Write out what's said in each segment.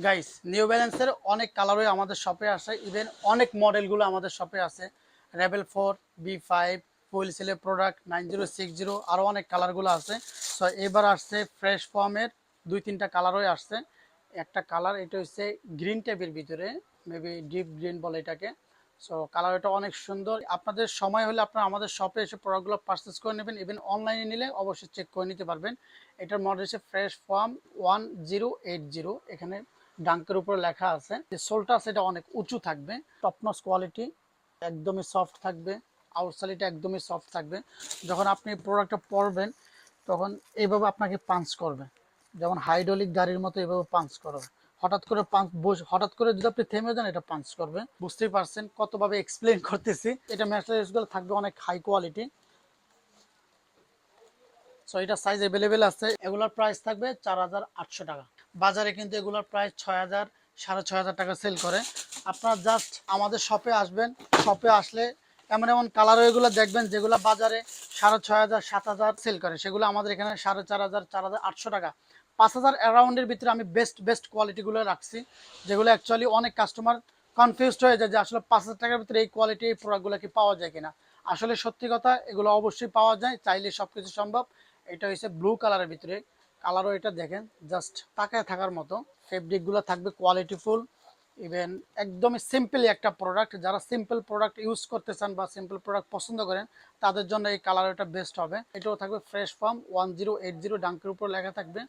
Guys, new ব্যালেন্সের অনেক কালারই আমাদের শপে আসে, ইভেন অনেক মডেলগুলো আমাদের শপে আছে। রেবেল 4, B5, ফুল সেলের প্রোডাক্ট 9060, আরও অনেক কালারগুলো আছে। সো এবার আসছে ফ্রেশ ফর্মের 2-3টা কালারই আসছে। একটা কালার এটা হচ্ছে গ্রিন টাইপের ভিতরে, মেবি ডিপ গ্রিন বলে এটাকে। সো কালার এটা অনেক সুন্দর। আপনাদের সময় হলে আপনারা আমাদের শপে এসে প্রোডাক্টগুলো পারচেস করে নেবেন। ইভেন অনলাইনে নিলে অবশ্যই চেক করে নিতে পারবেন। এটার মডেল হচ্ছে ফ্রেশ ফর্ম 1080। এখানে ডাঙ্কের উপরে লেখা আছে যে সোলটা সেটা অনেক উঁচু থাকবে, টপনস কোয়ালিটি, একদমই সফট থাকবে। আউটসাইডটা একদমই সফট থাকবে। যখন আপনি প্রোডাক্টটা পরবেন তখন এইভাবে আপনাকে পাঞ্চ করবে, যেমন হাইড্রোলিক গাড়ির মতো এভাবে পাঞ্চ করবে। হঠাৎ করে যদি আপনি থেমে যান এটা পাঞ্চ করবে। বুঝতেই পারছেন কতভাবে এক্সপ্লেন করতেছি। এটা ম্যাটেরিয়ালসগুলো থাকবে অনেক হাই কোয়ালিটি। সো এটা সাইজ অ্যাভেলেবেল আছে। এগুলোর প্রাইস থাকবে 4800 টাকা। বাজারে কিন্তু এগুলোর প্রাইস 6000, 6500 টাকা সেল করে। আপনারা জাস্ট আমাদের শপে আসবেন। শপে আসলে এমন এমন কালার এগুলো দেখবেন যেগুলো বাজারে 6500, 7000 সেল করে, সেগুলো আমাদের এখানে 4500, 4800 টাকা, 5000 অ্যারাউন্ডের ভিতরে আমি বেস্ট কোয়ালিটিগুলো রাখছি, যেগুলো অ্যাকচুয়ালি অনেক কাস্টমার কনফিউজড হয়ে যায় যে আসলে 5000 টাকার ভিতরে এই কোয়ালিটি এই প্রোডাক্টগুলো কি পাওয়া যায় কিনা। আসলে সত্যি কথা, এগুলো অবশ্যই পাওয়া যায়, চাইলে সব কিছু সম্ভব। এটা হচ্ছে ব্লু কালারের ভিতরে, কালারও এটা দেখেন জাস্ট তাকায় থাকার মতো। ফেব্রিকগুলো থাকবে কোয়ালিটিফুল। ইভেন একদমই সিম্পলি একটা প্রোডাক্ট, যারা সিম্পল প্রোডাক্ট ইউজ করতে চান বা সিম্পল প্রোডাক্ট পছন্দ করেন তাদের জন্য এই কালারটা বেস্ট হবে। এটাও থাকবে ফ্রেশ ফর্ম 1080, ডাঙ্কের উপর লেখা থাকবে।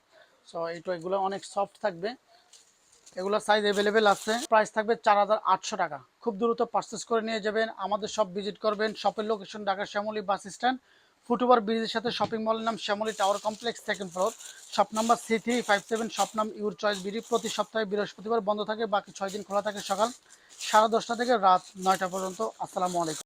সো এগুলো অনেক সফট থাকবে। এগুলো সাইজ অ্যাভেলেবেল আছে। প্রাইস থাকবে 4800 টাকা। খুব দ্রুত পারচেস করে নিয়ে যাবেন। আমাদের শপ ভিজিট করবেন। শপের location Dhaka Shyamoli bus stand, foot over ব্রিজের সাথে শপিং মলের নাম Shyamoli tower complex, 2nd floor, shop number C357, shop নাম ইউর চয়েস বিডি। প্রতি সপ্তাহে বৃহস্পতিবার বন্ধ থাকে, বাকি 6 দিন খোলা থাকে সকাল 10:30 থেকে রাত 9টা পর্যন্ত। আসসালামু আলাইকুম।